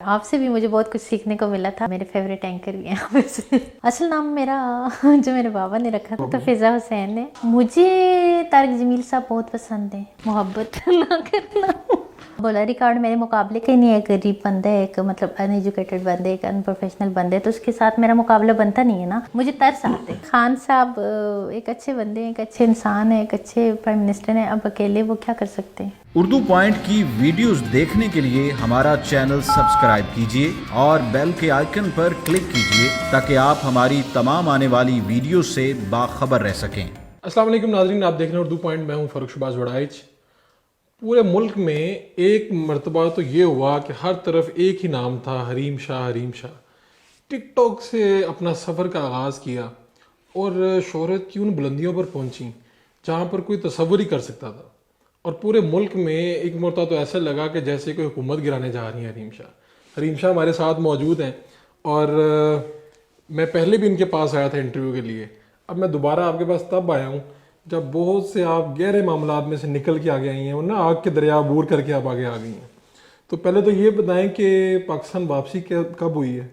آپ سے بھی مجھے بہت کچھ سیکھنے کو ملا تھا. میرے فیوریٹ اینکر بھی ہیں. اصل نام میرا جو میرے بابا نے رکھا تھا تو فضا حسین ہے. مجھے طارق جمیل صاحب بہت پسند ہیں. محبت نہ کرنا بولا ریکارڈ میرے مقابلے کا ہی نہیں ہے. ایک غریب بندہ ہے, ایک مطلب ان ایجوکیٹڈ بندے, ایک ان پروفیشنل بندے, تو اس کے ساتھ میرا مقابلہ بنتا نہیں ہے نا. مجھے ترس آتے. خان صاحب ایک اچھے بندے ہیں, ایک اچھے انسان ہیں, ایک اچھے پرائم منسٹر ہیں. اب اکیلے وہ کیا کر سکتے ہیں. اردو پوائنٹ کی ویڈیوز دیکھنے کے لیے ہمارا چینل سبسکرائب کیجیے اور بیل کے آئیکن پر کلک کیجیے تاکہ آپ ہماری تمام آنے والی ویڈیوز سے باخبر رہ سکیں. السلام علیکم ناظرین, آپ دیکھ رہے ہیں اردو پوائنٹ. میں ہوں فاروق شہباز وڑائچ. پورے ملک میں ایک مرتبہ تو یہ ہوا کہ ہر طرف ایک ہی نام تھا, حریم شاہ. حریم شاہ ٹک ٹاک سے اپنا سفر کا آغاز کیا اور شہرت کی ان بلندیوں پر پہنچی جہاں پر کوئی تصور ہی کر سکتا تھا. اور پورے ملک میں ایک مرتبہ تو ایسا لگا کہ جیسے کوئی حکومت گرانے جا رہی ہیں حریم شاہ. حریم شاہ ہمارے ساتھ موجود ہیں اور میں پہلے بھی ان کے پاس آیا تھا انٹرویو کے لیے. اب میں دوبارہ آپ کے پاس تب آیا ہوں جب بہت سے آپ گہرے معاملات میں سے نکل کے آگے آئی ہیں اور آگ کے دریا عبور کر کے آپ آگے آ گئی ہیں. تو پہلے تو یہ بتائیں کہ پاکستان واپسی کب ہوئی ہے؟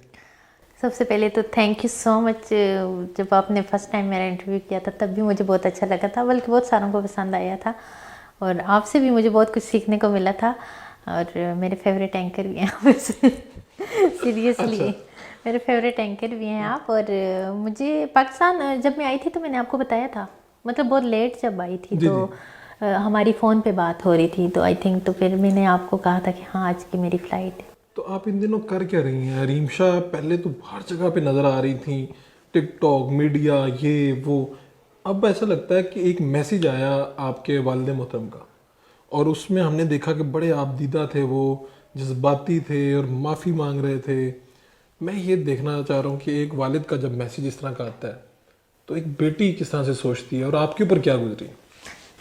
سب سے پہلے تو تھینک یو سو مچ. جب آپ نے فرسٹ ٹائم میرا انٹرویو کیا تھا تب بھی مجھے بہت اچھا لگا تھا, بلکہ بہت ساروں کو پسند آیا تھا. اور آپ سے بھی مجھے بہت کچھ سیکھنے کو ملا تھا. اور میرے فیوریٹ اینکر بھی ہیں سیریسلی میرے فیوریٹ اینکر بھی ہیں آپ. اور مجھے پاکستان جب میں آئی تھی تو میں نے آپ کو بتایا تھا, مطلب بہت لیٹ جب آئی تھی تو ہماری فون پہ بات ہو رہی تھی تو آئی تھنک تو پھر میں نے آپ کو کہا تھا کہ ہاں آج کی میری فلائٹ ہے. تو آپ ان دنوں کر کیا رہی ہیں؟ حریم شاہ پہلے تو ہر جگہ پہ نظر آ رہی تھیں, ٹک ٹاک, میڈیا, یہ وہ. اب ایسا لگتا ہے کہ ایک میسیج آیا آپ کے والد محترم کا اور اس میں ہم نے دیکھا کہ بڑے آپ دیدہ تھے, وہ جذباتی تھے اور معافی مانگ رہے تھے. میں یہ دیکھنا چاہ رہا ہوں کہ ایک والد کا جب میسیج اس طرح کا آتا ہے تو ایک بیٹی کس طرح سے سوچتی ہے, اور آپ کے اوپر کیا گزری؟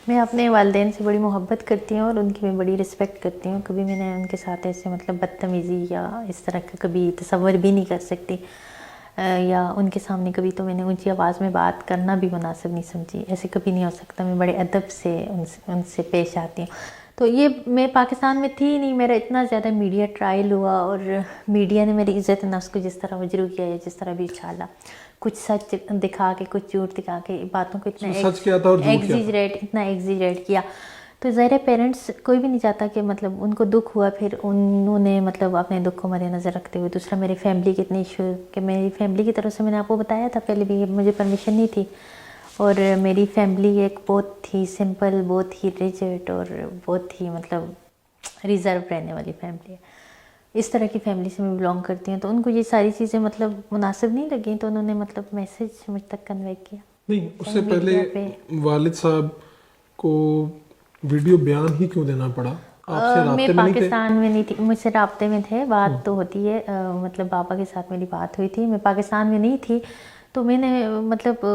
میں اپنے والدین سے بڑی محبت کرتی ہوں اور ان کی میں بڑی رسپیکٹ کرتی ہوں. کبھی میں نے ان کے ساتھ ایسے مطلب بدتمیزی یا اس طرح کا کبھی تصور بھی نہیں کر سکتی, یا ان کے سامنے کبھی تو میں نے اونچی آواز میں بات کرنا بھی مناسب نہیں سمجھی. ایسے کبھی نہیں ہو سکتا. میں بڑے ادب سے ان سے پیش آتی ہوں. تو یہ میں پاکستان میں تھی نہیں, میرا اتنا زیادہ میڈیا ٹرائل ہوا اور میڈیا نے میری عزت نفس کو جس طرح مجروح کیا یا جس طرح بھی اچھالا, کچھ سچ دکھا کے کچھ جھوٹ دکھا کے باتوں کو اتنا ایگزیجریٹ کیا. تو ظاہر پیرنٹس کوئی بھی نہیں چاہتا کہ مطلب ان کو دکھ ہوا پھر انہوں نے مطلب اپنے دکھ کو مد نظر رکھتے ہوئے. دوسرا میری فیملی کے اتنے ایشو کہ میری فیملی کی طرف سے میں نے آپ کو بتایا تھا پہلے بھی, مجھے پرمیشن نہیں تھی. اور میری فیملی ایک بہت ہی سمپل, بہت ہی ریجڈ اور بہت ہی مطلب ریزرو رہنے والی فیملی ہے. اس طرح کی فیملی سے میں بلانگ کرتی ہوں. تو ان کو یہ ساری چیزیں مطلب مناسب نہیں لگیں تو انہوں نے مطلب میسیج مجھ تک کنوے کیا. نہیں, اس سے پہلے والد صاحب کو ویڈیو بیان ہی کیوں دینا پڑا؟ آپ سے رابطے میں میں نہیں تھے؟ پاکستان میں نہیں تھی, مجھ سے رابطے میں تھے, بات تو ہوتی ہے. مطلب بابا کے ساتھ میری بات ہوئی تھی, میں پاکستان میں نہیں تھی. تو میں نے مطلب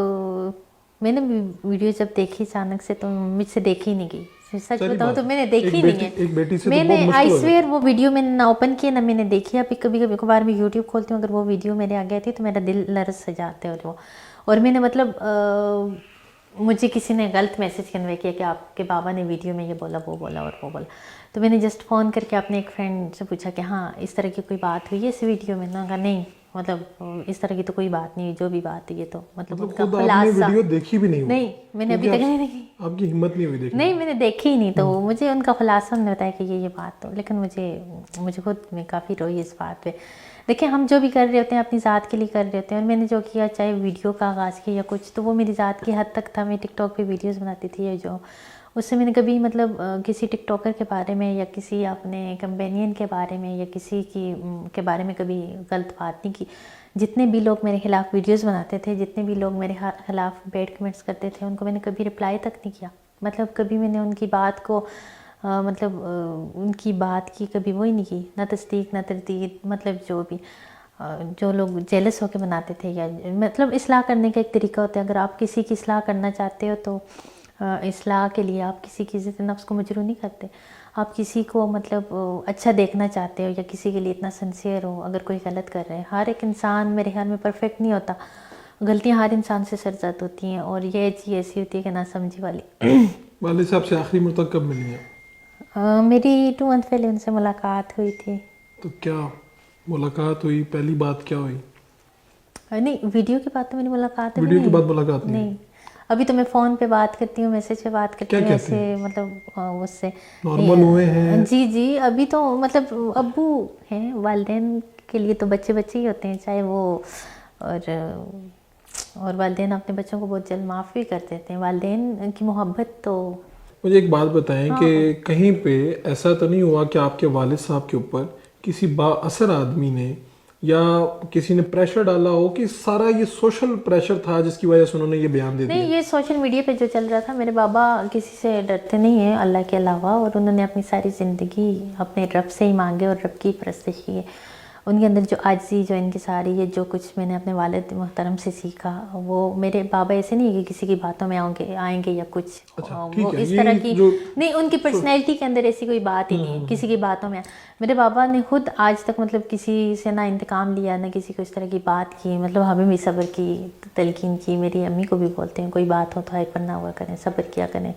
میں نے ویڈیو جب دیکھی اچانک سے تو مجھ سے دیکھی نہیں گئی. سچ بتاؤں تو میں نے دیکھی نہیں ہے. میں نے آئی سویئر وہ ویڈیو میں نے نہ اوپن کیا نہ میں نے دیکھی. ابھی کبھی کبھی اخبار میں یوٹیوب کھولتی ہوں, اگر وہ ویڈیو میرے آ گئی تھی تو میرا دل لرز سے جاتے اور وہ. اور میں نے مطلب مجھے کسی نے غلط میسیج کنوے کیا کہ آپ کے بابا نے ویڈیو میں یہ بولا, وہ بولا اور وہ بولا. تو میں نے جسٹ فون کر کے اپنے ایک فرینڈ سے پوچھا کہ ہاں اس طرح کی کوئی بات ہوئی ہے اس ویڈیو میں؟ نے کہا نہیں, مطلب اس طرح کی تو کوئی بات نہیں, جو بھی بات ہوئی ہے تو مطلب ان کا خلاصہ. ویڈیو دیکھی بھی نہیں, میں نے ابھی تک نہیں دیکھی. آپ کی ہمت نہیں ہوئی دیکھنے؟ نہیں, میں نے دیکھی ہی نہیں. تو مجھے ان کا خلاصہ انہوں نے بتایا کہ یہ بات تو, لیکن مجھے خود میں کافی روئی اس بات پہ. دیکھیں ہم جو بھی کر رہے ہوتے ہیں اپنی ذات کے لیے کر رہے ہوتے ہیں, اور میں نے جو کیا چاہے ویڈیو کا آغاز کیا یا کچھ, تو وہ میری ذات کی حد تک تھا. میں ٹک ٹاک پہ ویڈیوز بناتی تھی, یا جو اس سے میں نے کبھی مطلب کسی ٹک ٹاکر کے بارے میں یا کسی اپنے کمپینین کے بارے میں یا کسی کے بارے میں کبھی غلط بات نہیں کی. جتنے بھی لوگ میرے خلاف ویڈیوز بناتے تھے, جتنے بھی لوگ میرے خلاف بیڈ کمنٹس کرتے تھے, ان کو میں نے کبھی رپلائی تک نہیں کیا. مطلب کبھی میں نے ان کی بات کو مطلب ان کی بات کی کبھی وہی نہیں کی, نہ تصدیق نہ تردید. مطلب جو لوگ جیلس ہو کے بناتے تھے, یا مطلب اصلاح کرنے کا ایک طریقہ ہوتا ہے. اگر آپ کسی کی اصلاح کرنا چاہتے ہو تو اصلاح کے لیے آپ کسی کی عزت نفس کو مجروح نہیں کرتے. آپ کسی کو مطلب اچھا دیکھنا چاہتے ہو یا کسی کے لیے اتنا سنسیئر ہو. اگر کوئی غلط کر رہے ہیں, ہر ایک انسان میرے خیال میں پرفیکٹ نہیں ہوتا, غلطیاں ہر انسان سے سرزد ہوتی ہیں, اور یہ چیز ایسی ہوتی ہے کہ نہ سمجھی والی. والد صاحب سے آخری مرتبہ کب ملی ہیں؟ میری 2 منتھ پہلے ان سے ملاقات ہوئی تھی. تو کیا मुलाकात हुई, पहली बात क्या हुई? नहीं, वीडियो की बात तो मेरी मुलाकात वीडियो के बाद मुलाकात नहीं? नहीं, अभी तो मैं फ़ोन पे बात करती हूँ, मैसेज पे बात करती क्या हूँ, कहते ऐसे मतलब उससे नॉर्मल हुए हैं? जी जी, अभी तो मतलब अब्बू हैं, वालिदैन के लिए तो बच्चे बच्चे ही होते हैं, चाहे वो और वालिदैन अपने बच्चों को बहुत जल्द माफ़ भी कर देते हैं। वालिदैन की मोहब्बत तो मुझे एक बात बताएं कि कहीं पे ऐसा तो नहीं हुआ कि आपके वालिद साहब के ऊपर किसी बाअसर आदमी ने या किसी ने प्रेशर डाला हो, कि सारा ये सोशल प्रेशर था जिसकी वजह से उन्होंने ये बयान दे दिया? नहीं, ये सोशल मीडिया पे जो चल रहा था, मेरे बाबा किसी से डरते नहीं हैं अल्लाह के अलावा, और उन्होंने अपनी सारी ज़िंदगी अपने रब से ही मांगे और रब की परस्तिश की है। उनके अंदर जो आजिज़ी, जो इनकी सारी ये जो कुछ मैंने अपने वालिद मोहतरम से सीखा, वो मेरे बाबा ऐसे नहीं है कि किसी की बातों में आएंगे या कुछ वो है, इस तरह की नहीं, उनकी पर्सनैलिटी के अंदर ऐसी कोई बात ही नहीं है किसी की बातों में। मेरे बाबा ने खुद आज तक मतलब किसी से ना इंतकाम लिया, ना किसी को इस तरह की बात की, मतलब हमें भी सब्र की तलकीन की। मेरी अम्मी को भी बोलते हैं कोई बात हो तो हाइपर ना हुआ करें, सब्र किया करें,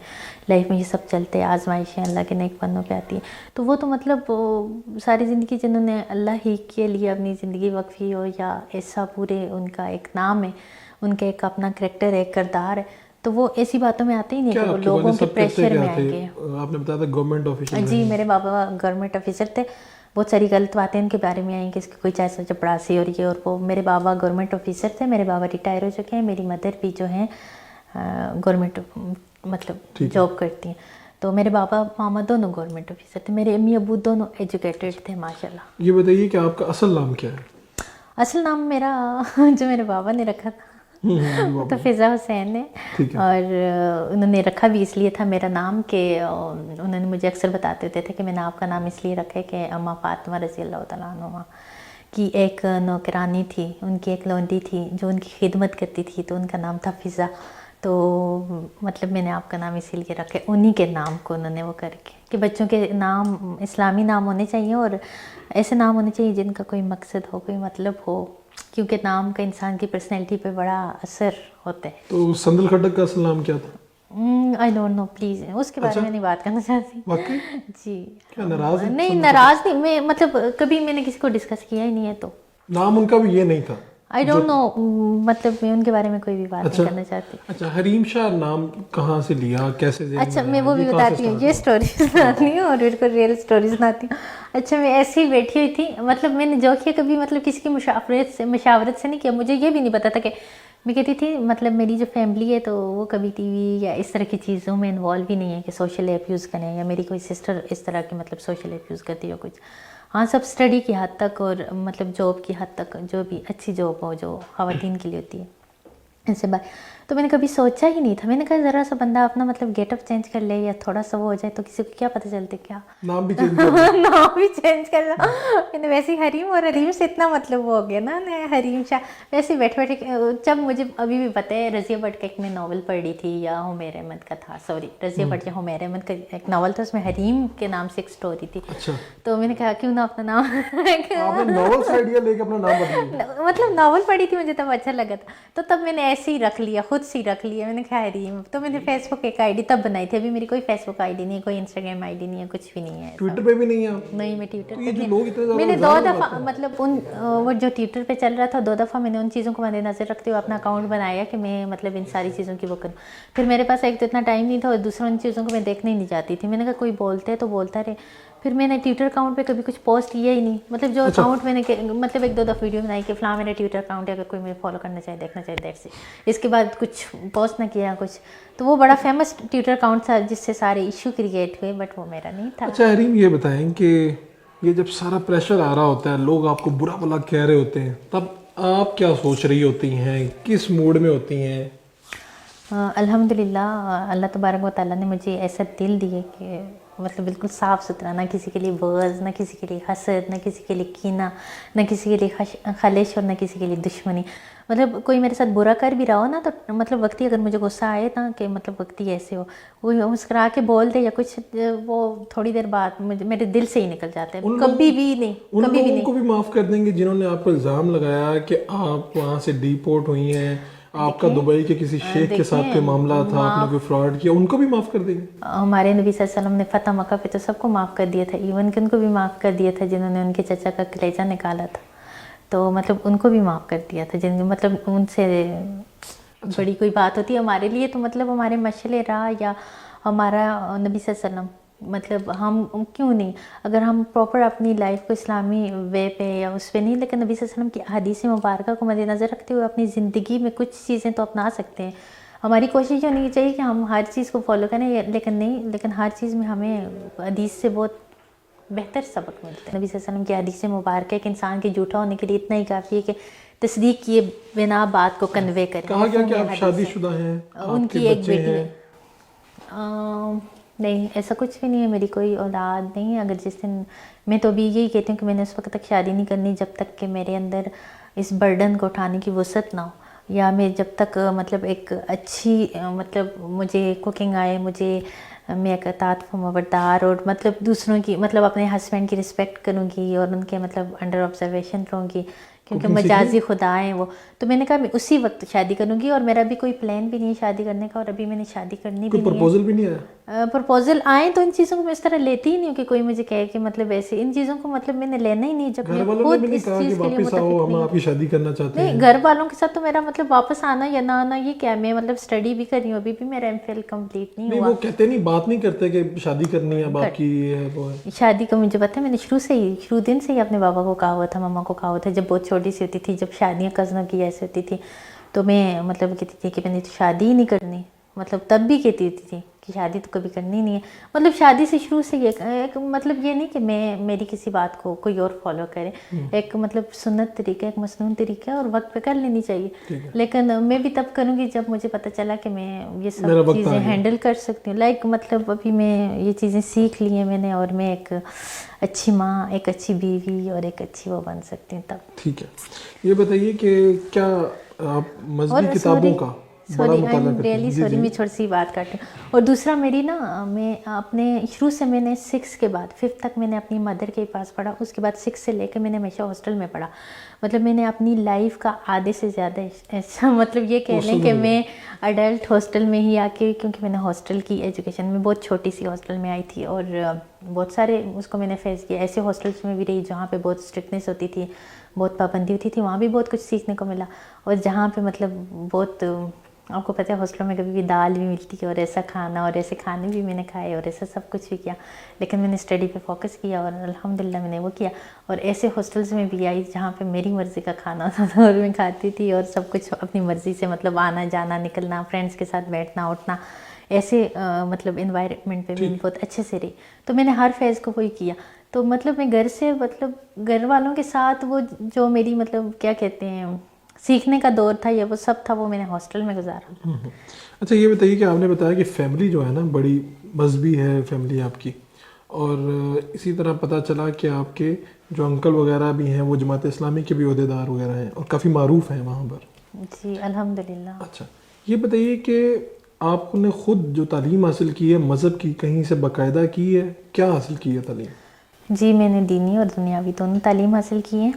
लाइफ में ये सब चलते हैं, आजमाइशें अल्लाह के नेक पन्नों पे आती है। तो वो तो मतलब सारी ज़िंदगी जिन्होंने अल्लाह ही के लिए अपनी ज़िंदगी वक्फी हो, या ऐसा पूरे उनका एक नाम है, उनका एक अपना करैक्टर है, एक किरदार है, तो वो ऐसी बातों में आते ही नहीं कि वो लोगों के प्रेशर में आएंगे। आपने बताया था गवर्नमेंट ऑफिसर? जी, मेरे बाबा गवर्नमेंट ऑफिसर थे। बहुत सारी गलत बातें उनके बारे में आई कि इसकी कोई चाहे चपड़ासी और ये और वो। मेरे बाबा गवर्नमेंट ऑफिसर थे, मेरे बाबा रिटायर हो चुके हैं, मेरी मदर भी जो हैं गवर्नमेंट मतलब जॉब करती हैं। तो मेरे बाबा मामा दोनों गवर्नमेंट ऑफिसर थे, मेरे अम्मी अबू दोनों एजुकेटेड थे माशाल्लाह। ये बताइए कि आपका असल नाम क्या है? असल नाम मेरा जो मेरे बाबा ने रखा था तो फिज़ा हुसैन है, और उन्होंने रखा भी इसलिए था मेरा नाम कि उन्होंने मुझे अक्सर बताते होते थे कि मैंने आपका नाम इसलिए रखा है कि अम्मा फातिमा रज़ी अल्लाह तआला अन्हा की एक नौकरानी थी, उनकी एक लौंडी थी जो उनकी खिदमत करती थी, तो उनका नाम था फ़िज़ा। तो मतलब मैंने आपका नाम इसीलिए रखा है, उन्हीं के नाम को उन्होंने वो करके कि बच्चों के नाम इस्लामी नाम होने चाहिए और ऐसे नाम होने चाहिए जिनका कोई मकसद हो, कोई मतलब हो, क्योंकि नाम का इंसान की पर्सनैलिटी पे बड़ा असर होता है। तो संदल खटक का असल नाम क्या था? आई डोंट नो प्लीज़, उसके बारे में नहीं बात करना चाहती। वाकई? जी, क्या नाराज है? नहीं नाराज़ नहीं, मैं मतलब कभी मैंने किसी को डिस्कस किया ही नहीं है। तो नाम उनका भी ये नहीं था? आई डोंट नो, मतलब मैं उनके बारे में कोई भी बात नहीं करना चाहती। अच्छा, हरीम शाह नाम कहाँ से लिया, कैसे? अच्छा, मैं वो भी बताती हूँ, ये स्टोरी सुनाती हूँ और बिल्कुल रियल स्टोरी सुनाती हूँ। अच्छा, मैं ऐसे ही बैठी हुई थी, मतलब मैंने जो किया कभी मतलब किसी की मशावरत से नहीं किया, मुझे ये भी नहीं पता था कि मैं कहती थी मतलब मेरी जो फैमिली है तो वो कभी टीवी या इस तरह की चीज़ों में इन्वॉल्व ही नहीं है कि सोशल ऐप यूज़ करें, या मेरी कोई सिस्टर इस तरह की मतलब सोशल ऐप यूज़ करती हो कुछ। हाँ, सब स्टडी की हद तक और मतलब जॉब की हद तक, जो भी अच्छी जॉब हो जो ख़वातीन के लिए होती है ऐसे बात। तो मैंने कभी सोचा ही नहीं था, मैंने कहा ज़रा सा बंदा अपना मतलब गेटअप चेंज कर ले या थोड़ा सा वो हो जाए तो किसी को क्या पता चलते, क्या नाम भी चेंज कर नाम भी चेंज कर रहा। मैंने वैसे ही हरीम, और हरीम से इतना मतलब वो हो गया ना, हरीम शाह। वैसे बैठे बैठे जब मुझे अभी भी पता है, रज़िया भट्ट का एक मैं नावल पढ़ी थी, या हुमैर अहमद का था, सॉरी रज़िया भट्ट या हुमैर अहमद का एक नावल था, उसमें हरीम के नाम से एक स्टोरी थी। अच्छा। तो मैंने कहा क्यों ना अपना नाम आपने नॉवेल से आइडिया लेके अपना नाम बदल मतलब नावल पढ़ी थी मुझे, तब अच्छा लगा था, तो तब मैंने ऐसे ही रख लिया, खुद से ही रख लिया। मैंने कहा हरीम, तो मैंने फेसबुक एक आईडी तब बनाई थी, अभी मेरी कोई फेसबुक आईडी नहीं है, कोई इंस्टाग्राम आईडी नहीं है, कुछ भी नहीं है। ट्विटर पे भी नहीं है? नहीं, मैं ट्विटर तो ये पे जो लोग इतने मैंने 2 दफ़ा मतलब उन वो जो ट्विटर पे चल रहा था, 2 दफ़ा मैंने उन चीज़ों को मद्देनज़र रखते हुए अपना अकाउंट बनाया कि मैं मतलब इन सारी चीज़ों की वो करूँ। फिर मेरे पास एक तो इतना टाइम नहीं था और दूसरा उन चीज़ों को मैं देखने ही नहीं जाती थी। मैंने कहा कोई बोलते तो बोलता रहे। फिर मैंने ट्विटर अकाउंट पे कभी कुछ पोस्ट किया ही नहीं, मतलब जो अकाउंट मैंने मतलब 1-2 दफ़ा वीडियो बनाई कि फ़लाँ मेरा ट्विटर अकाउंट है, अगर कोई मुझे फॉलो करना चाहे देखना चाहे, दैट्स इट। इसके बाद कुछ पोस्ट ना किया कुछ। तो वो बड़ा फेमस ट्विटर अकाउंट था जिससे सारे इशू क्रिएट हुए, बट वो मेरा नहीं था। अच्छा हरीम, ये बताएं कि ये जब सारा प्रेशर आ रहा होता है, लोग आपको बुरा भला कह रहे होते हैं, तब आप क्या सोच रही होती हैं, किस मूड में होती हैं? अल्हम्दुलिल्लाह, अल्लाह तबारक व तआला ने मुझे ऐसा दिल दिए कि मतलब बिल्कुल साफ़ सुथरा, ना किसी के लिए बग़ज़, ना किसी के लिए हसद, ना किसी के लिए कीना, ना किसी के लिए खलिश और ना किसी के लिए दुश्मनी। मतलब कोई मेरे साथ बुरा कर भी रहा हो ना, तो मतलब वक्ती अगर मुझे गुस्सा आए ना कि मतलब वक्ती ऐसे हो, वो मुस्कुरा के बोल दे या कुछ, वो थोड़ी देर बाद मेरे दिल से ही निकल जाता है। कभी भी नहीं, कभी भी नहीं। उनको भी माफ़ कर देंगे जिन्होंने आप पर इल्ज़ाम लगाया कि आप वहाँ से डिपोर्ट हुई हैं, آپ کا دبئی کے کسی شیخ کے ساتھ کوئی معاملہ تھا, آپ نے کوئی فراڈ کیا, ان کو بھی معاف کر دیں گے؟ ہمارے نبی صلی اللہ علیہ وسلم نے فتح مکہ پہ تو سب کو معاف کر دیا تھا, ایون کہ ان کو بھی معاف کر دیا تھا جنہوں نے ان کے چچا کا کلیجہ نکالا تھا, تو مطلب ان کو بھی معاف کر دیا تھا جن مطلب ان سے بڑی کوئی بات ہوتی ہے ہمارے لیے تو مطلب ہمارے مشعل راہ یا ہمارا نبی صلی اللہ علیہ وسلم, مطلب ہم کیوں نہیں, اگر ہم پراپر اپنی لائف کو اسلامی وے پہ یا اس پہ نہیں, لیکن نبی صلی اللہ علیہ وسلم کی حدیث مبارکہ کو مد نظر رکھتے ہوئے اپنی زندگی میں کچھ چیزیں تو اپنا سکتے ہیں. ہماری کوشش یہ ہونی چاہیے کہ ہم ہر چیز کو فالو کریں, لیکن ہر چیز میں ہمیں حدیث سے بہت بہتر سبق ملتا ہے. نبی صلی اللہ علیہ وسلم کی حدیث مبارکہ ہے کہ انسان کے جھوٹا ہونے کے لیے اتنا ہی کافی ہے کہ تصدیق کیے بنا بات کو کنوے کریں. کہا گیا کہ آپ شادی شدہ ہیں, ان کی ایک بیٹی ہے. نہیں, ایسا کچھ بھی نہیں ہے, میری کوئی اولاد نہیں ہے. اگر جس دن میں تو ابھی یہی کہتی ہوں کہ میں نے اس وقت تک شادی نہیں کرنی جب تک کہ میرے اندر اس برڈن کو اٹھانے کی وسعت نہ ہو, یا میں جب تک مطلب ایک اچھی مطلب مجھے کوکنگ آئے, میں ایک اطاعت فرمانبردار اور مطلب دوسروں کی مطلب اپنے ہسبینڈ کی رسپیکٹ کروں گی اور ان کے مطلب انڈر آبزرویشن رہوں گی, کیونکہ مجازی خدا ہیں وہ. تو میں نے کہا میں اسی وقت شادی کروں گی, اور میرا بھی کوئی پلان بھی نہیں ہے شادی کرنے کا, اور ابھی میں نے شادی کرنی بھی نہیں ہے. پرپوزل بھی نہیں آیا؟ پرپوزل آئیں تو ان چیزوں کو میں اس طرح لیتی ہی نہیں ہوں کہ کوئی مجھے کہے کہ مطلب ایسے, ان چیزوں کو مطلب میں نے لینا ہی نہیں جب میں خود اس چیز کے لیے متفق ہم آپ کی شادی کرنا چاہتے ہیں. نہیں, گھر والوں کے ساتھ تو میرا مطلب واپس آنا یا نہ آنا یہ کیا, میں مطلب اسٹڈی بھی کر رہی ہوں, ابھی بھی میرا ایم فل کمپلیٹ نہیں ہوا. وہ کہتے نہیں, بات نہیں کرتے کہ شادی کرنی ہے اب آپ کی ہے وہ ہے. شادی کا مجھے پتہ ہے, میں نے شروع دن سے ہی اپنے بابا کو کہا ہوا تھا, ماما کو کہا ہوا تھا, جب بہت چھوٹی سی ہوتی تھی, جب شادیاں کزنوں کی ایسے ہوتی تھی تو میں مطلب کہتی تھی کہ میں نے تو شادی ہی نہیں کرنی, مطلب تب بھی کہتی تھی کہ شادی تو کبھی کرنی نہیں ہے. مطلب شادی سے شروع سے ایک مطلب یہ نہیں کہ میری کسی بات کو کوئی اور فالو کرے, ایک مطلب سنت طریقہ, ایک مسنون طریقہ, اور وقت پہ کر لینی چاہیے. لیکن میں بھی تب کروں گی جب مجھے پتہ چلا کہ میں یہ سب چیزیں ہینڈل کر سکتی ہوں. لائک مطلب ابھی میں یہ چیزیں سیکھ لی ہیں میں نے, اور میں ایک اچھی ماں, ایک اچھی بیوی اور ایک اچھی وہ بن سکتی ہوں تب. ٹھیک ہے, یہ بتائیے کہ کیا آپ مذہبی کتابوں کا بڑا مطالعہ کرتے ہیں؟ سوری میں چھوٹی سی بات کرتی ہوں. اور دوسرا میری نا, میں اپنے شروع سے میں نے 6 کے بعد 5 تک میں نے اپنی مدر کے پاس پڑھا, اس کے بعد 6 سے لے کے میں نے ہمیشہ ہاسٹل میں پڑھا. مطلب میں نے اپنی لائف کا آدھے سے زیادہ ایسا مطلب یہ کہہ لیں کہ میں اڈلٹ ہاسٹل میں ہی آ کے, کیونکہ میں نے ہاسٹل کی ایجوکیشن میں بہت چھوٹی سی ہاسٹل میں آئی تھی, اور بہت سارے اس کو میں نے فیس کیا. ایسے ہاسٹلس میں بھی رہی جہاں پہ بہت اسٹرکٹنیس ہوتی تھی, بہت پابندی ہوتی تھی, وہاں بھی بہت کچھ سیکھنے کو ملا. اور جہاں پہ مطلب بہت, آپ کو پتہ ہے ہاسٹلوں میں کبھی بھی دال بھی ملتی ہے, اور ایسا کھانا, اور ایسے کھانے بھی میں نے کھائے, اور ایسا سب کچھ بھی کیا, لیکن میں نے اسٹڈی پہ فوکس کیا اور الحمدللہ میں نے وہ کیا. اور ایسے ہاسٹلس میں بھی آئی جہاں پہ میری مرضی کا کھانا ہوتا تھا اور میں کھاتی تھی, اور سب کچھ اپنی مرضی سے, مطلب آنا جانا, نکلنا, فرینڈس کے ساتھ بیٹھنا اٹھنا, ایسے مطلب انوائرمنٹ پہ بھی بہت اچھے سے رہی. تو میں نے ہر فیز کو وہی کیا. تو مطلب میں گھر سے مطلب گھر والوں کے ساتھ وہ جو میری مطلب کیا کہتے ہیں سیکھنے کا دور تھا یا وہ سب تھا, وہ میں نے ہاسٹل میں گزارا. اچھا, یہ بتائیے کہ آپ نے بتایا کہ فیملی جو ہے نا بڑی مذہبی ہے فیملی آپ کی, اور اسی طرح پتہ چلا کہ آپ کے جو انکل وغیرہ بھی ہیں وہ جماعت اسلامی کے بھی عہدیدار وغیرہ ہیں اور کافی معروف ہیں وہاں پر. جی الحمدللہ. اچھا, یہ بتائیے کہ آپ نے خود جو تعلیم حاصل کی ہے مذہب کی, کہیں سے باقاعدہ کی ہے, کیا حاصل کی ہے تعلیم؟ جی میں نے دینی اور دنیاوی دونوں تعلیم حاصل کی ہے,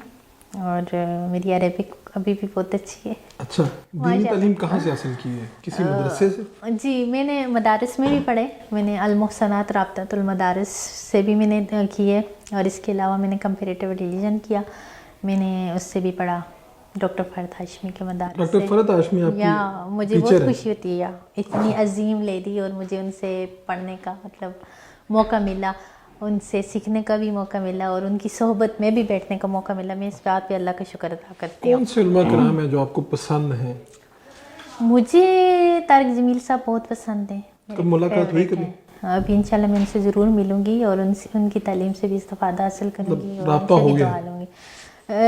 اور میری عربک ابھی بھی بہت اچھی ہے. اچھا, دینی تعلیم کہاں سے حاصل کی ہے, کسی مدرسے سے؟ جی میں نے مدارس میں بھی پڑھے, میں نے المحسنات رابطۃ المدارس سے بھی میں نے کی ہے, اور اس کے علاوہ میں نے کمپیریٹیو ریلیجن کیا, میں نے اس سے بھی پڑھا, ڈاکٹر فرد ہاشمی کے مدارس سے. ڈاکٹر فرد ہاشمی آپ کی یا مجھے بہت خوشی ہوتی ہے, یا اتنی عظیم لیڈی, اور مجھے ان سے پڑھنے کا مطلب موقع ملا, ان سے سیکھنے کا بھی موقع ملا, اور ان کی صحبت میں بھی بیٹھنے کا موقع ملا. میں اس بات پہ اللہ کا شکر ادا کرتی ہوں. کون سے علماء کرام ہیں جو آپ کو پسند ہیں؟ مجھے طارق جمیل صاحب بہت پسند ہیں. کب ملاقات ہوئی کبھی؟ ابھی انشاءاللہ میں ان سے ضرور ملوں گی, اور ان کی تعلیم سے بھی استفادہ حاصل کروں گی, اور رابطہ ہو گیا؟ دعا لوں گی.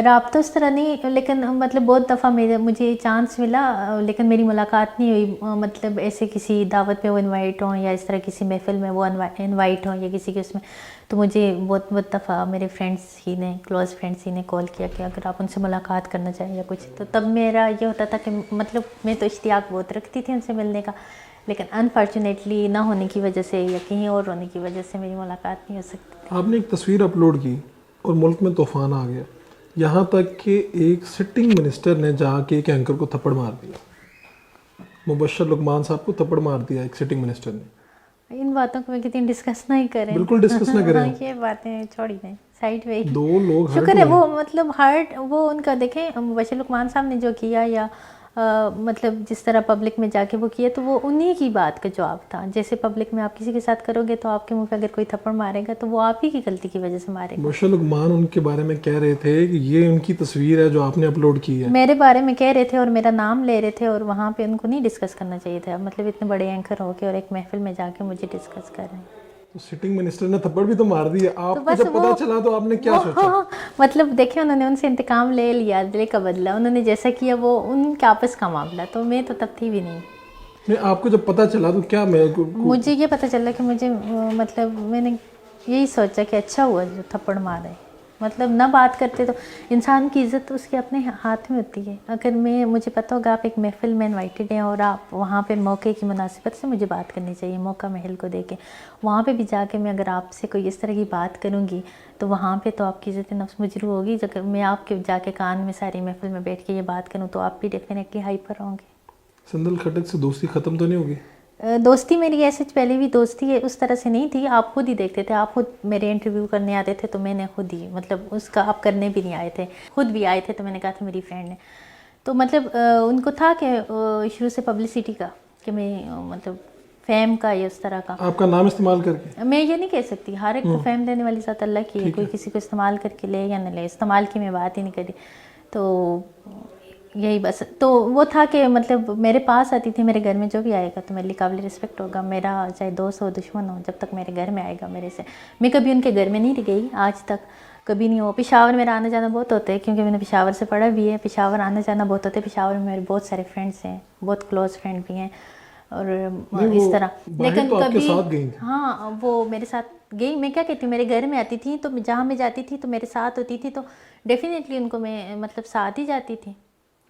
رابطہ اس طرح نہیں, لیکن مطلب بہت دفعہ مجھے چانس ملا, لیکن میری ملاقات نہیں ہوئی. مطلب ایسے کسی دعوت پہ وہ انوائٹ ہوں, یا اس طرح کسی محفل میں وہ انوائٹ ہوں, یا کسی کے اس میں, تو مجھے بہت دفعہ میرے فرینڈس ہی نے, کلوز فرینڈس ہی نے کال کیا کہ اگر آپ ان سے ملاقات کرنا چاہیں یا کچھ. تو تب میرا یہ ہوتا تھا کہ مطلب میں تو اشتیاق بہت رکھتی تھی ان سے ملنے کا, لیکن انفارچونیٹلی نہ ہونے کی وجہ سے یا کہیں اور ہونے کی وجہ سے میری ملاقات نہیں ہو سکتی. آپ نے ایک تصویر اپلوڈ کی اور ملک میں طوفان آ گیا, یہاں تک کہ ایک سٹنگ منسٹر نے جا کے ایک اینکر کو تھپڑ مار دیا. मुबश्शिर लुकमान साहब को थप्पड़ मार दिया एक सिटिंग मिनिस्टर ने। इन बातों को मैं कितनी डिस्कस नहीं करें, बिल्कुल डिस्कस ना करें। हाँ, ये बातें छोड़ी नहीं, साइड में ही। दो लोग हर्ट शुक्र है हुए। वो मतलब हर्ट, वो उनका देखें मुबश्शिर लुकमान साहब ने जो किया या मतलब जिस तरह पब्लिक में जाके वो किया, तो वो उन्हीं की बात का जवाब था। जैसे पब्लिक में आप किसी के साथ करोगे तो आपके मुंह पे अगर कोई थप्पड़ मारेगा तो वो आप ही की गलती की वजह से मारेगा। मुबश्शिर लुकमान उनके बारे में कह रहे थे कि ये उनकी तस्वीर है जो आपने अपलोड की है। मेरे बारे में कह रहे थे और मेरा नाम ले रहे थे, और वहाँ पे उनको नहीं डिस्कस करना चाहिए था। मतलब इतने बड़े एंकर होके और एक महफिल में जाके मुझे डिस्कस कर रहे हैं। तो सिटिंग मिनिस्टर ने थप्पड़ भी तो मार दिया, आपको बस जब पता वो- चला तो आपने क्या सोचा? हाँ, मतलब देखे उन्होंने उनसे इंतकाम ले लिया, दिले का बदला उन्होंने जैसा किया, वो उनके आपस का मामला, तो मैं तो तब थी भी नहीं। नहीं, आपको जब पता चला तो क्या मुझे ये पता चला कि मुझे मतलब मैंने यही सोचा कि अच्छा हुआ जो थप्पड़ मारे। मतलब ना बात करते तो इंसान की इज़्ज़त तो उसके अपने हाथ में होती है। अगर मुझे पता होगा आप एक महफिल में इनवाइटेड हैं और आप वहाँ पे मौके की मुनासिबत से मुझे बात करनी चाहिए, मौका महल को देके वहाँ पे भी जाके मैं अगर आपसे कोई इस तरह की बात करूँगी तो वहाँ पे तो आपकी इज़्ज़त नफ्स मुजरू होगी। जब मैं आपके जाके कान में सारी महफिल में बैठ के ये बात करूँ तो आप भी डेफिनेटली हाइपर होंगे। संदल खटक से दोस्ती खत्म तो नहीं होगी? दोस्ती मेरी ऐसे पहले भी दोस्ती है उस तरह से नहीं थी। आप खुद ही देखते थे, आप खुद मेरे इंटरव्यू करने आते थे तो मैंने खुद ही मतलब उसका आप करने भी नहीं आए थे, खुद भी आए थे तो मैंने कहा था मेरी फ्रेंड है। तो मतलब उनको था कि शुरू से पब्लिसिटी का कि मैं मतलब फेम का या उस तरह का। आपका नाम इस्तेमाल करके? मैं ये नहीं कह सकती, हर एक को फेम देने वाली ज़ात अल्लाह की है, कोई किसी को इस्तेमाल करके ले या न ले, इस्तेमाल की मैं बात ही नहीं करी। तो यही बस, तो वो था कि मतलब मेरे पास आती थी, मेरे घर में जो भी आएगा तो मेरे लिए काबिल रिस्पेक्ट होगा, मेरा चाहे दोस्त हो दुश्मन हो, जब तक मेरे घर में आएगा मेरे से। मैं कभी उनके घर में नहीं गई आज तक, कभी नहीं हो। पेशावर मेरा आना जाना बहुत होता है क्योंकि मैंने पेशावर से पढ़ा भी है, पेशावर आना जाना बहुत होता है। पेशावर में मेरे बहुत सारे फ्रेंड्स हैं, बहुत क्लोज फ्रेंड भी हैं और इस तरह। लेकिन तो आपके कभी साथ गई थी? हाँ, वो मेरे साथ गई। मैं क्या कहती हूँ, मेरे घर में आती थी तो जहाँ मैं जाती थी तो मेरे साथ होती थी, तो डेफिनेटली उनको मैं मतलब साथ ही जाती थी।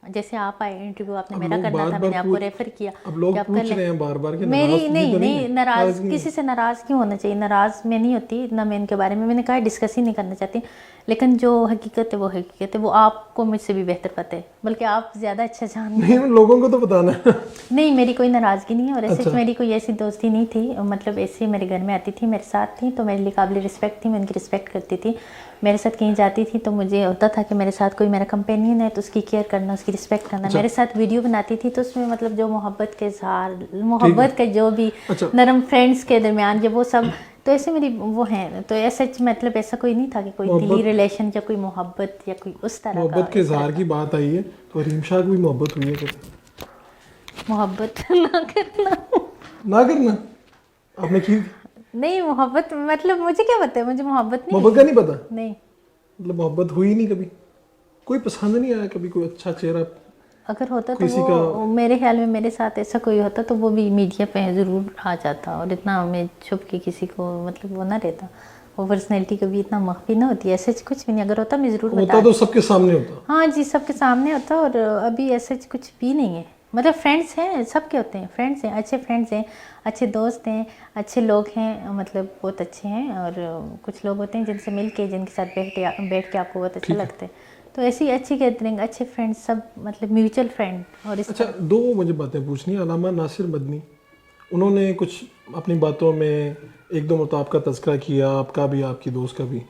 जैसे आप आए इंटरव्यू आपने मेरा करना था, मैंने आपको रेफर किया। अब लोग कि आप पूछ कर लें। रहे हैं बार बार कि मेरी नाराज़गी नहीं तो नहीं है? नाराज नाराज़गी किसी से नाराज़ क्यों होना चाहिए? नाराज़ मैं नहीं होती ना, मैं इनके बारे में मैंने कहा डिस्कस ही नहीं करना चाहती। लेकिन जो हकीकत है वो हकीकत है, वो आपको मुझसे भी बेहतर पता है, बल्कि आप ज़्यादा अच्छा जानते हैं। नहीं, उन लोगों को तो बताना है। नहीं, मेरी कोई नाराज़गी नहीं है और ऐसे अच्छा। मेरी कोई ऐसी दोस्ती नहीं थी। मतलब ऐसे मेरे घर में आती थी, मेरे साथ थी तो मेरे लिए काबिल रिस्पेक्ट थी, मैं उनकी रिस्पेक्ट करती थी। मेरे साथ कहीं जाती थी तो मुझे होता था कि मेरे साथ कोई मेरा कंपेनियन है तो उसकी केयर करना, उसकी रिस्पेक्ट करना। मेरे साथ वीडियो बनाती थी तो उसमें मतलब जो मोहब्बत के इज़हार, मोहब्बत का जो भी अच्छा। नरम फ्रेंड्स के दरमियान जो वो सब, तो ऐसे मेरी वो हैं। तो ऐसा मतलब ऐसा कोई नहीं था कि कोई दिली रिलेशन या कोई मोहब्बत या कोई उस तरह का। मोहब्बत के इजहार की बात आई है तो हरीम शाह की भी मोहब्बत हुई है कभी? मोहब्बत ना करना ना करना आपने की? नहीं, मोहब्बत मतलब मुझे क्या पता है, मुझे मोहब्बत नहीं। मोहब्बत का नहीं पता? नहीं, मतलब मोहब्बत हुई नहीं कभी? कोई पसंद नहीं आया कभी? कोई अच्छा चेहरा? अगर होता तो किसी वो मेरे ख्याल में मेरे साथ ऐसा कोई होता तो वो भी मीडिया पे ज़रूर आ जाता, और इतना मैं छुप के किसी को मतलब वो ना रहता। वो पर्सनैलिटी कभी इतना मख्फी ना होती, ऐसे कुछ भी नहीं। अगर होता मैं ज़रूर बता होता तो सबके सामने होता। हाँ जी, सबके सामने होता। और अभी ऐसे कुछ भी नहीं है। मतलब फ्रेंड्स हैं, सबके होते हैं, फ्रेंड्स हैं, अच्छे फ्रेंड्स हैं, अच्छे दोस्त हैं, अच्छे लोग हैं, मतलब बहुत अच्छे हैं। और कुछ लोग होते हैं जिनसे मिल के, जिनके साथ बैठ के आपको बहुत अच्छा लगता है। तो ऐसी अच्छी गैदरिंग, अच्छे फ्रेंड्स सब, मतलब म्यूचुअल फ्रेंड। और इस अच्छा, दो मुझे बातें पूछनी है। अलामा नासिर मदनी, उन्होंने कुछ अपनी बातों में एक दो मरतबा आपका तज़किरा किया, आपका भी, आपकी दोस्त का भी।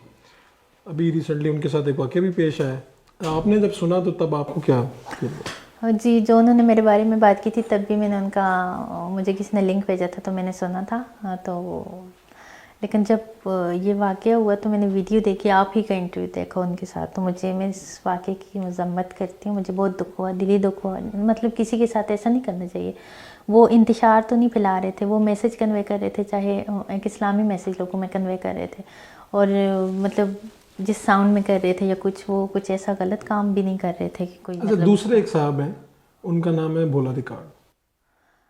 अभी रिसेंटली उनके साथ एक वाक़या भी पेश आया, आपने जब सुना तो तब आपको क्या फील हुआ? जी, जो उन्होंने मेरे बारे में बात की थी तब भी मैंने उनका, मुझे किसी ने लिंक भेजा था तो मैंने सुना था। तो लेकिन जब ये वाक़या हुआ तो मैंने वीडियो देखी, आप ही का इंटरव्यू देखा उनके साथ, तो मैं इस वाक़े की मज़म्मत करती हूँ। मुझे बहुत दुख हुआ, दिली दुख हुआ। मतलब किसी के साथ ऐसा नहीं करना चाहिए। वो इंतशार तो नहीं फैला रहे थे, वो मैसेज कन्वे कर रहे थे, चाहे एक इस्लामी मैसेज लोगों में कन्वे कर रहे थे। और मतलब जिस साउंड में कर रहे थे या कुछ, वो कुछ ऐसा गलत काम भी नहीं कर रहे थे कि कोई अच्छा, मतलब। दूसरे एक साहब हैं, उनका नाम है भोला रिकॉर्ड।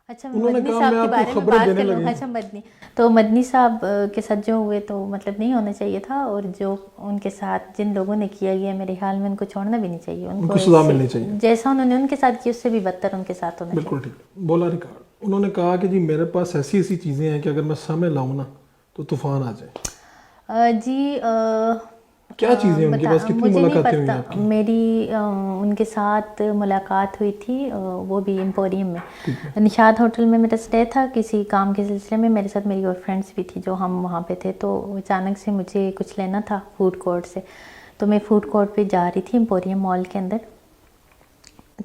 अच्छा, उन्होंने मदनी कहा, साहब मैं के आपको बारे में खबरें बात देने कर लूँ। लगी। अच्छा, मदनी साहब के साथ जो हुए तो मतलब नहीं होना चाहिए था। और जो उनके साथ जिन लोगों ने किया गया, मेरे ख्याल में उनको छोड़ना भी नहीं चाहिए। उनको सज़ा मिलनी चाहिए। जैसा उन्होंने उनके साथ किया उससे भी बदतर उनके साथ होना चाहिए। बिल्कुल ठीक। भोला रिकॉर्ड, उन्होंने कहा कि जी मेरे पास ऐसी ऐसी चीज़ें हैं कि अगर मैं सामने लाऊं ना तो तूफ़ान आ जाए। जी, کیا چیزیں ان کے پاس, کتنی مجھے نہیں ملاقاتیں ہوئی پتا. آپ کی؟ میری ان کے ساتھ ملاقات ہوئی تھی وہ بھی ایمپوریم میں, نشاد ہوٹل میں میرا اسٹے تھا کسی کام کے سلسلے میں. میرے ساتھ میری اور فرینڈس بھی تھی جو ہم وہاں پہ تھے. تو اچانک سے مجھے کچھ لینا تھا فوڈ کورٹ سے, تو میں فوڈ کورٹ پہ جا رہی تھی ایمپوریم مال کے اندر.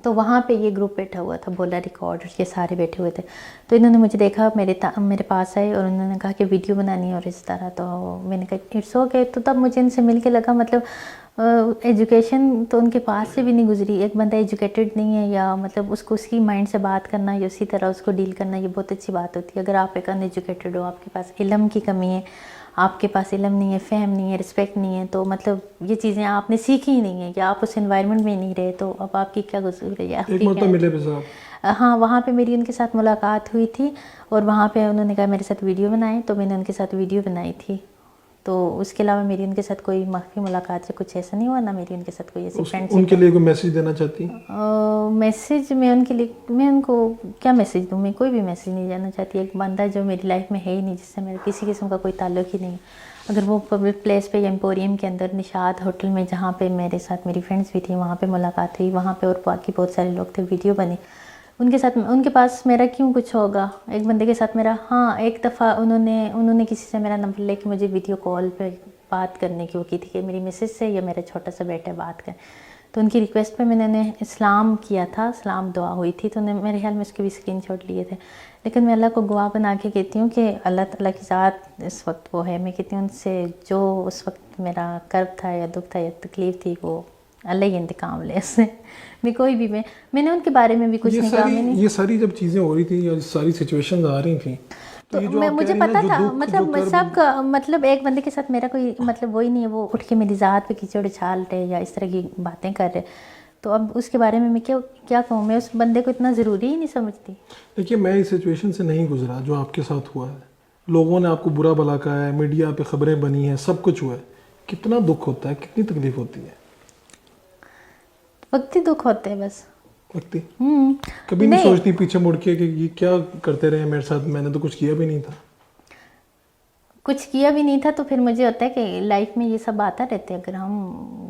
تو وہاں پہ یہ گروپ بیٹھا ہوا تھا, بولا ریکارڈر, یہ سارے بیٹھے ہوئے تھے. تو انہوں نے مجھے دیکھا, میرے پاس آئے اور انہوں نے کہا کہ ویڈیو بنانی ہے اور اس طرح. تو میں نے کہا اٹس اوکے. تو تب مجھے ان سے مل کے لگا مطلب ایجوکیشن تو ان کے پاس سے بھی نہیں گزری. ایک بندہ ایجوکیٹڈ نہیں ہے یا مطلب اس کو اس کی مائنڈ سے بات کرنا یا اسی طرح اس کو ڈیل کرنا, یہ بہت اچھی بات ہوتی ہے. اگر آپ ایک ان ایجوکیٹڈ ہو, آپ کے پاس علم کی کمی ہے, آپ کے پاس علم نہیں ہے, فہم نہیں ہے, رسپیکٹ نہیں ہے, تو مطلب یہ چیزیں آپ نے سیکھی ہی نہیں ہیں یا آپ اس انوائرمنٹ میں نہیں رہے, تو اب آپ کی کیا قصور ہے. ایک مرتبہ ملے بھی صاحب؟ ہاں, وہاں پہ میری ان کے ساتھ ملاقات ہوئی تھی اور وہاں پہ انہوں نے کہا میرے ساتھ ویڈیو بنائیں, تو میں نے ان کے ساتھ ویڈیو بنائی تھی. تو اس کے علاوہ میری ان کے ساتھ کوئی مخفی ملاقات سے کچھ ایسا نہیں ہوا, نہ میری ان کے ساتھ کوئی ایسی فرینڈ. ان کے لیے کوئی میسج دینا چاہتی ہیں؟ میسج میں ان کے لیے, میں ان کو کیا میسج دوں, میں کوئی بھی میسج نہیں دینا چاہتی. ایک بندہ جو میری لائف میں ہے ہی نہیں, جس سے میرا کسی قسم کا کوئی تعلق ہی نہیں. اگر وہ پبلک پلیس پہ یا ایمپوریم کے اندر نشاد ہوٹل میں جہاں پہ میرے ساتھ میری فرینڈس بھی تھیں وہاں پہ ملاقات ہوئی, وہاں پہ اور باقی بہت سارے لوگ تھے, ویڈیو بنی ان کے ساتھ. ان کے پاس میرا کیوں کچھ ہوگا ایک بندے کے ساتھ میرا. ہاں, ایک دفعہ انہوں نے کسی سے میرا نمبر لے کے مجھے ویڈیو کال پہ بات کرنے کی وہ کی تھی کہ میری مسز سے یا میرا چھوٹا سا بیٹا بات کریں. تو ان کی ریکویسٹ پہ میں نے انہیں اسلام کیا تھا, اسلام دعا ہوئی تھی, تو انہیں میرے خیال میں اس کے بھی اسکرین شاٹ لیے تھے. لیکن میں اللہ کو گواہ بنا کے کہتی ہوں کہ اللہ تعالیٰ کی ذات اس وقت وہ ہے. میں کہتی ہوں ان سے جو اس وقت میرا کرب تھا یا دکھ تھا یا تکلیف تھی, وہ اللہ ہی انتقام لے اس سے. میں کوئی بھی میں نے ان کے بارے میں بھی کچھ نہیں کہا. یہ ساری جب چیزیں ہو رہی تھیں یا ساری سچویشنز آ رہی تھیں تو مجھے پتا تھا مطلب سب کا مطلب ایک بندے کے ساتھ میرا کوئی مطلب وہی نہیں ہے وہ اٹھ کے میری ذات پہ کیچڑ اچھال رہے یا اس طرح کی باتیں کر رہے. تو اب اس کے بارے میں کیا کہوں, میں اس بندے کو اتنا ضروری ہی نہیں سمجھتی. دیکھیے میں اس سچویشن سے نہیں گزرا جو آپ کے ساتھ ہوا ہے. لوگوں نے آپ کو برا بھلا کہا ہے, میڈیا پہ خبریں بنی ہیں, سب کچھ ہوا ہے. کتنا دکھ ہوتا ہے, کتنی تکلیف ہوتی ہے. وقتی دکھ ہوتے ہیں بس. وقتی کبھی نہیں سوچتی پیچھے مڑ کے کہ یہ کیا کرتے رہے میرے ساتھ, میں نے تو کچھ کیا بھی نہیں تھا. کچھ کیا بھی نہیں تھا تو پھر مجھے ہوتا ہے کہ لائف میں یہ سب آتا رہتے ہیں. اگر ہم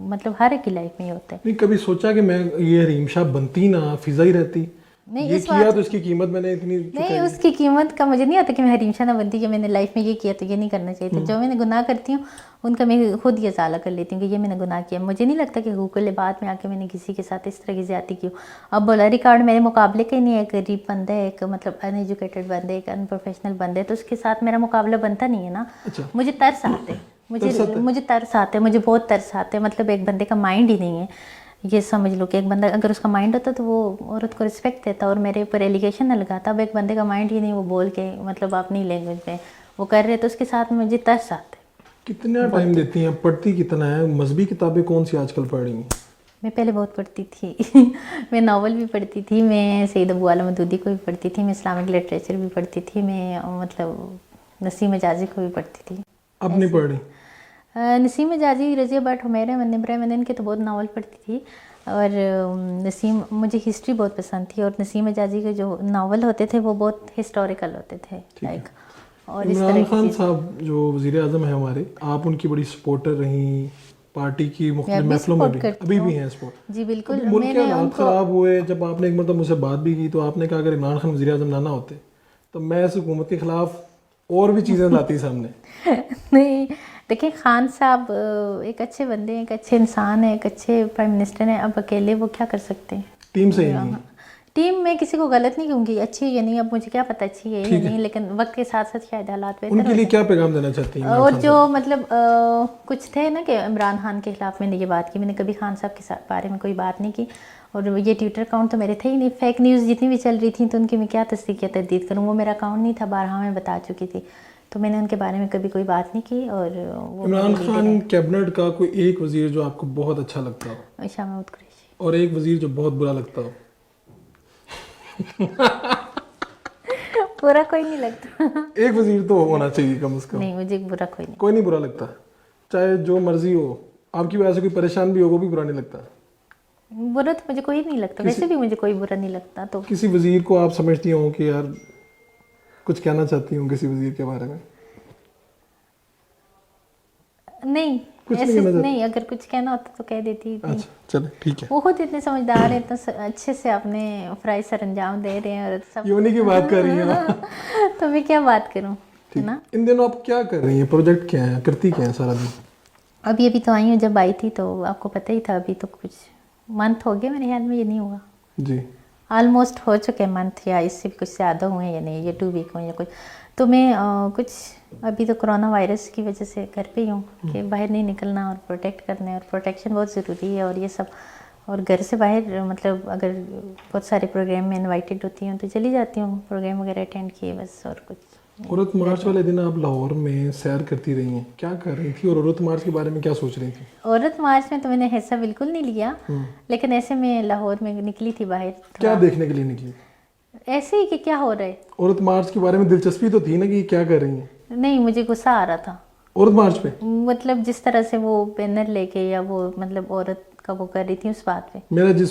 مطلب ہر ایک کی لائف میں یہ ہوتا ہے. نہیں کبھی سوچا کہ میں یہ حریم شاہ بنتی نا, فضا ہی رہتی, یہ کیا تو اس کی قیمت میں نے اتنی نہیں, اس کی قیمت کا مجھے نہیں آتا کہ میں حریم شاہ نہ بنتی کہ میں نے لائف میں یہ کیا تو یہ نہیں کرنا چاہیے تھا. جو میں نے گناہ کرتی ہوں ان کا میں خود یہ ازالہ کر لیتی ہوں کہ یہ میں نے گناہ کیا. مجھے نہیں لگتا کہ حقوق العباد میں آ کے میں نے کسی کے ساتھ اس طرح کی زیادتی کی. اب بولا ریکارڈ میرے مقابلے کا ہی نہیں ہے. ایک غریب بندہ ہے, ایک مطلب ان ایجوکیٹڈ بندے, ایک ان پروفیشنل بندے, تو اس کے ساتھ میرا مقابلہ بنتا نہیں ہے نا. مجھے ترس آتے, مجھے ترس آتے, مجھے بہت ترس آتے. مطلب ایک بندے کا مائنڈ ہی نہیں ہے. یہ سمجھ لو کہ ایک بندہ اگر اس کا مائنڈ ہوتا تو وہ عورت کو رسپیکٹ دیتا اور میرے اوپر ایلیگیشن نہ لگاتا. اب ایک بندے کا مائنڈ ہی نہیں, وہ بول کے مطلب اپنی لینگویج میں وہ کر رہے, تو اس کے ساتھ مجھے ترس آتے. کتنا ٹائم دیتی ہیں, پڑھتی کتنا ہے, مذہبی کتابیں کون سی آج کل پڑھ رہی ہیں؟ میں پہلے بہت پڑھتی تھی. میں ناول بھی پڑھتی تھی, میں سید ابو عالم مودودی کو بھی پڑھتی تھی, میں اسلامک لٹریچر بھی پڑھتی تھی, میں مطلب نسیم حجازی کو بھی پڑھتی تھی. اب نہیں پڑھ رہی؟ نسیم حجازی, رضیہ بٹ, حمیرہ منبرہ, میں نے ان کے تو بہت ناول پڑھتی تھی. اور نسیم, مجھے ہسٹری بہت پسند تھی اور نسیم حجازی کے جو ناول ہوتے تھے وہ بہت ہسٹوریکل ہوتے تھے. لائک اور اس طرح عمران خان صاحب جو وزیر اعظم ہیں ہمارے, آپ ان کی بڑی سپورٹر رہیں, پارٹی کی مختلف محفلوں میں بھی ابھی بھی ہیں سپورٹ. جی بالکل. ملک کے حالات خراب ہوئے, جب آپ نے ایک مرتبہ مجھ سے بات بھی کی تو آپ نے کہا اگر عمران خان وزیر اعظم نہ ہوتے تو میں اس حکومت کے خلاف اور بھی چیزیں لاتی سامنے. نہیں دیکھیں, خان صاحب ایک اچھے بندے ہیں, ایک اچھے انسان ہیں, ایک اچھے پرائم منسٹر ہیں. اب اکیلے وہ کیا کر سکتے ہیں؟ ٹیم سے ہی نہیں. ٹیم میں کسی کو غلط نہیں کہوں گی, اچھی یا نہیں, اب مجھے کیا پتہ اچھی ہے یا نہیں, لیکن وقت کے ساتھ ساتھ شاید حالات ان کے لیے کیا پیغام دینا چاہتی ہیں؟ اور جو مطلب کچھ تھے نا کہ عمران خان کے خلاف میں نے یہ بات کی, میں نے کبھی خان صاحب کے بارے میں کوئی بات نہیں کی. اور یہ ٹویٹر اکاؤنٹ تو میرے تھے ہی نہیں. فیک نیوز جتنی بھی چل رہی تھیں تو ان کی میں کیا تصدیق یا تردید کروں, وہ میرا اکاؤنٹ نہیں تھا, بارہا میں بتا چکی تھی. تو میں نے ان کے بارے میں کبھی کوئی بات نہیں کی. اور عمران خان کیبنٹ کا کوئی ایک وزیر جو آپ کو بہت اچھا لگتا ہو, شاہ محمود قریشی, اور ایک وزیر جو بہت برا لگتا ہو؟ برا کوئی نہیں لگتا. ایک وزیر تو ہونا چاہیے کم از کم. نہیں, مجھے برا کوئی نہیں. کوئی نہیں برا لگتا, چاہے جو مرضی ہو, آپ کی وجہ سے کوئی پریشان بھی ہو وہ بھی برا نہیں لگتا. برا تو مجھے کوئی نہیں لگتا, ویسے بھی مجھے کوئی برا نہیں لگتا. تو کسی وزیر کو آپ سمجھتی ہوں کہ یار کچھ کہنا چاہتی ہوں کسی وزیر کے بارے میں؟ نہیں, कुछ नहीं ऐसे कहना नहीं, अगर कुछ कहना होता तो कह देती थी। अच्छा चले ठीक है, वो खुद इतने समझदार हैं, इतना अच्छे से अपने फराइज सर अंजाम दे रहे हैं और सब। ये उन्हीं की बात कर रही हैं आप। तो मैं क्या बात करूं, है ना। इन दिनों आप क्या कर रही हैं, प्रोजेक्ट क्या है, करती क्या है सारा दिन? अभी तो आई हूँ, जब आई थी तो आपको पता ही था, अभी तो कुछ मंथ हो गए मेरे ख्याल में, ये नहीं हुआ, जी ऑलमोस्ट हो चुके हैं मंथ, या इससे भी कुछ ज़्यादा हुए हैं या नहीं, ये 2 वीक हुए या कुछ। तो मैं कुछ अभी तो कोरोना वायरस की वजह से घर पे ही हूँ कि बाहर नहीं निकलना और प्रोटेक्ट करना है, और प्रोटेक्शन बहुत ज़रूरी है और ये सब। और घर से बाहर मतलब अगर बहुत सारे प्रोग्राम में इनवाइटेड होती हूँ तो चली जाती हूँ, प्रोग्राम वगैरह अटेंड किए बस, और कुछ। औरत मार्च वाले दिन आप लाहौर में सैर करती रही हैं, क्या कर रही थी और औरत मार्च के बारे में क्या सोच रही थी? औरत मार्च में तो मैंने हिस्सा बिल्कुल नहीं लिया, लेकिन ऐसे में लाहौर में निकली थी बाहर, क्या देखने के लिए निकली? ऐसे ही कि क्या हो रहा है। औरत मार्च के बारे में दिलचस्पी तो थी ना कि क्या कर रही हैं? नहीं, मुझे गुस्सा आ रहा था औरत मार्च पे मतलब जिस तरह से वो बैनर लेके या वो मतलब औरत का वो कर रही थी उस बात पे।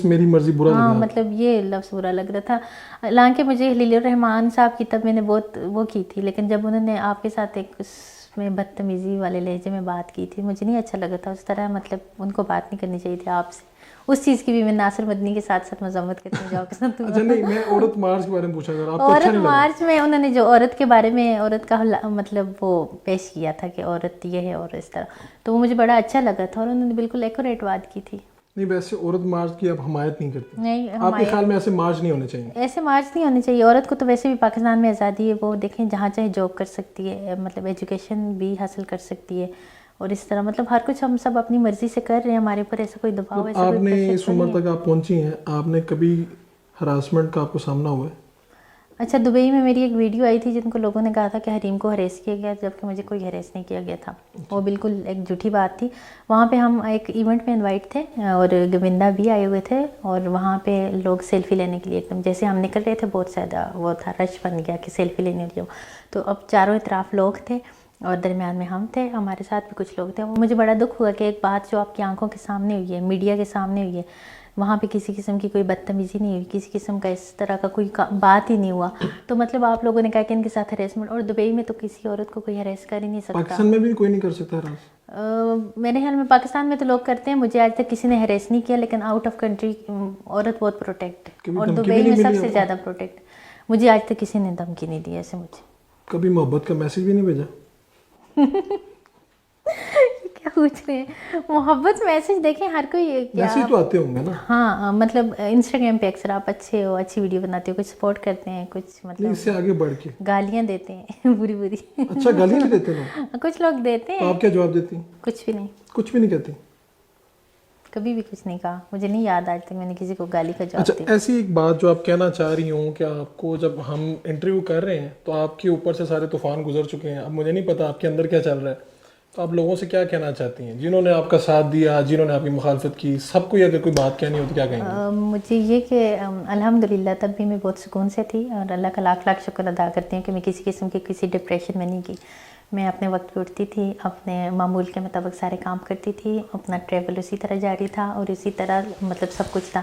मेरी मर्जी बुरा हाँ लगा। मतलब ये लफ्ज़ बुरा लग रहा था। हालांकि मुझे हलील रहमान साहब की तब मैंने बहुत वो की थी, लेकिन जब उन्होंने आपके साथ एक उसमें बदतमीज़ी वाले लहजे में बात की थी, मुझे नहीं अच्छा लगा था उस तरह, मतलब उनको बात नहीं करनी चाहिए थी आपसे। उस चीज़ की भी मैं नासिर मदनी के साथ साथ मजम्मत करती हूँ। अच्छा नहीं, मैं औरत मार्च के बारे में पूछा कर, आपको अच्छा औरत नहीं लगा? मार्च में उन्होंने जो औरत के बारे में औरत का मतलब वो पेश किया था कि औरत ये है और इस तरह, तो वो मुझे बड़ा अच्छा लगा था और उन्होंने बिल्कुल एक्यूरेट बात की थी। नहीं वैसे औरत मार्च की आप हमायत नहीं करती? नहीं, आपके ख्याल में ऐसे मार्च नहीं होने चाहिए? ऐसे मार्च नहीं होने चाहिए। औरत को तो वैसे भी पाकिस्तान में आज़ादी है, वो देखें जहाँ चाहे जॉब कर सकती है, मतलब एजुकेशन भी हासिल कर सकती है, और इस तरह मतलब हर कुछ हम सब अपनी मर्जी से कर रहे हैं, हमारे ऊपर ऐसा कोई दबाव, ऐसा कोई आपने प्रेशर इस तो नहीं उम्र है। तक आप पहुंची हैं, आपने कभी हरासमेंट का आपको सामना हुआ है? अच्छा, दुबई में मेरी एक वीडियो आई थी जिनको लोगों ने कहा था कि हरीम को हरेस किया गया, जबकि मुझे कोई हरेस नहीं किया गया था। वो बिल्कुल एक झूठी बात थी। वहाँ पे हम एक इवेंट में इनवाइट थे और गोविंदा भी आए हुए थे, और वहाँ पे लोग सेल्फ़ी लेने के लिए एकदम जैसे हम निकल रहे थे, बहुत ज़्यादा वो था, रश बन गया कि सेल्फ़ी लेने के लिए। तो अब चारों तरफ लोग थे और दरमियान में हम थे, हमारे साथ भी कुछ लोग थे। मुझे बड़ा दुख हुआ कि एक बात जो आपकी आंखों के सामने हुई है, मीडिया के सामने हुई है, वहाँ पे किसी किस्म की कोई बदतमीज़ी नहीं हुई, किसी किस्म का इस तरह का कोई बात ही नहीं हुआ। तो मतलब आप लोगों ने कहा कि इनके साथ हरेसमेंट, और दुबई में तो किसी औरत को कोई हरेस कर ही नहीं सकता। पाकिस्तान में भी कोई नहीं कर सकता हरास? मेरे ख्याल में पाकिस्तान में तो लोग करते हैं, मुझे आज तक किसी ने हरेस नहीं किया, लेकिन आउट ऑफ कंट्री औरत बहुत प्रोटेक्ट है, कभी और धमकी दुबई भी नहीं में मिली सबसे आपको? ज़्यादा प्रोटेक्ट। मुझे आज तक किसी ने धमकी नहीं दी ऐसे मुझे। कभी मोहब्बत का मैसेज भी नहीं भेजा? क्या पूछ रहे हैं? मोहब्बत मैसेज देखें हर कोई क्या, मैसेज तो आते होंगे ना? हाँ मतलब इंस्टाग्राम पे अक्सर आप अच्छे हो, अच्छी वीडियो बनाते हो, कुछ सपोर्ट करते हैं, कुछ नहीं मतलब इससे आगे बढ़ के गालियाँ देते हैं बुरी बुरी। अच्छा गाली नहीं देते लोग? कुछ लोग देते तो हैं। आप क्या जवाब देती? कुछ भी नहीं, कुछ भी नहीं कहती? कभी भी कुछ नहीं कहा। मुझे नहीं याद आज तक मैंने किसी को गाली का जवाब अच्छा दिया। ऐसी एक बात जो आप कहना चाह रही हूँ कि आपको जब हम इंटरव्यू कर रहे हैं तो आपके ऊपर से सारे तूफान गुजर चुके हैं, अब मुझे नहीं पता आपके अंदर क्या चल रहा है, तो आप लोगों से क्या कहना चाहती हैं जिन्होंने आपका साथ दिया, जिन्होंने आपकी मुखालफत की, सबको अगर कोई बात कहनी हो तो क्या कहेंगे? मुझे ये कि अल्हम्दुलिल्लाह तब भी मैं बहुत सुकून से थी, और अल्लाह का लाख लाख शुक्र अदा करती हूँ कि मैं किसी किस्म की किसी डिप्रेशन में नहीं गई। मैं अपने वक्त पे उठती थी, अपने मामूल के मुताबिक सारे काम करती थी, अपना ट्रैवल उसी तरह जारी था और इसी तरह मतलब सब कुछ था।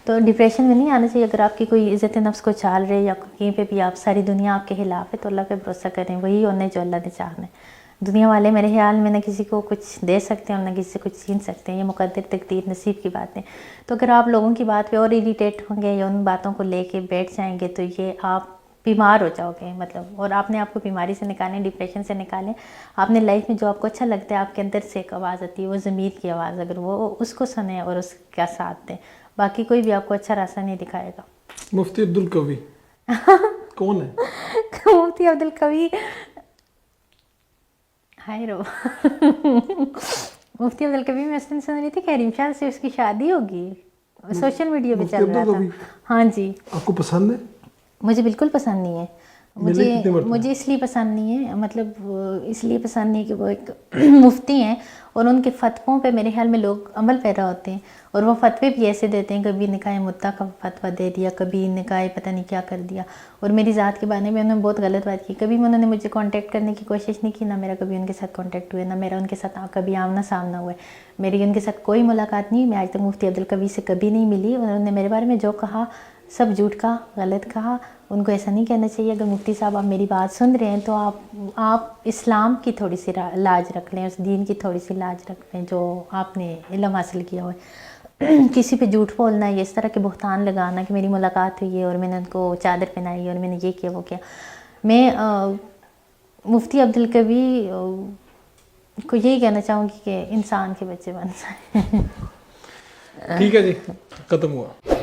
तो डिप्रेशन में नहीं आना चाहिए। अगर आपकी कोई इज़्ज़त नफ्स को चाल रहे या कहीं पे भी आप सारी दुनिया आपके खिलाफ है, तो अल्लाह पे भरोसा करें, वही होना है जो अल्लाह ने चाहना है। दुनिया वाले मेरे ख्याल में ना किसी को कुछ दे सकते हैं और ना किसी से कुछ छीन सकते हैं, ये मुकद्दर तकदीर नसीब की बात है। तो अगर आप लोगों की बात पे और इरिटेट होंगे या उन बातों को लेके बैठ जाएंगे तो ये आप बीमार हो जाओगे मतलब, और आपने आपको बीमारी से निकालें, डिप्रेशन से निकालें। आपने लाइफ में जो आपको अच्छा लगता है, आपके अंदर से एक आवाज़ आती है, वो ज़मीर की आवाज़, अगर वो उसको सुने और उसका साथ दें, बाकी कोई भी आपको अच्छा रास्ता नहीं दिखाएगा। मुफ्ती अब्दुल कवी कौन है? मुफ्ती अब्दुल कवी, हाय रो मुफ्ती अब्दुल कवी मैं उस दिन सुन रही थी कि हरीम शाह से उसकी शादी होगी, सोशल मीडिया पे चल रहा था। हाँ जी। आपको पसंद है? मुझे बिल्कुल पसंद नहीं है। मिले कितने मरतबा? मुझे इसलिए पसंद नहीं है, मतलब इसलिए पसंद नहीं है कि वो एक मुफ्ती हैं और उनके फतवों पे मेरे ख्याल में लोग अमल पैदा होते हैं, और वो फतवे भी ऐसे देते हैं, कभी निकाय मुद्दा का फतवा दे दिया, कभी निकाय पता नहीं क्या कर दिया। और मेरी ज़ात के बारे में उन्होंने बहुत गलत बात की। कभी उन्होंने मुझे कांटेक्ट करने की कोशिश नहीं की, ना मेरा कभी उनके साथ कांटेक्ट हुआ, ना मेरा उनके साथ कभी आमना सामना हुआ है। मेरी उनके साथ कोई मुलाकात नहीं। मैं आज तक मुफ्ती अब्दुल कवी से कभी नहीं मिली। उन्होंने मेरे बारे में जो कहा सब झूठ कहा, गलत कहा, उनको ऐसा नहीं कहना चाहिए। अगर मुफ्ती साहब आप मेरी बात सुन रहे हैं तो आप इस्लाम की थोड़ी सी लाज रख लें, उस दीन की थोड़ी सी लाज रख लें जो आपने इल्म हासिल किया हुआ है। किसी पे झूठ बोलना, ये इस तरह के बहतान लगाना कि मेरी मुलाकात हुई है और मैंने उनको चादर पहनाई और मैंने ये किया वो किया। मैं मुफ्ती अब्दुल कवी को यही कहना चाहूँगी कि इंसान के बच्चे बन जाए। ठीक है जी, ख़त्म हुआ।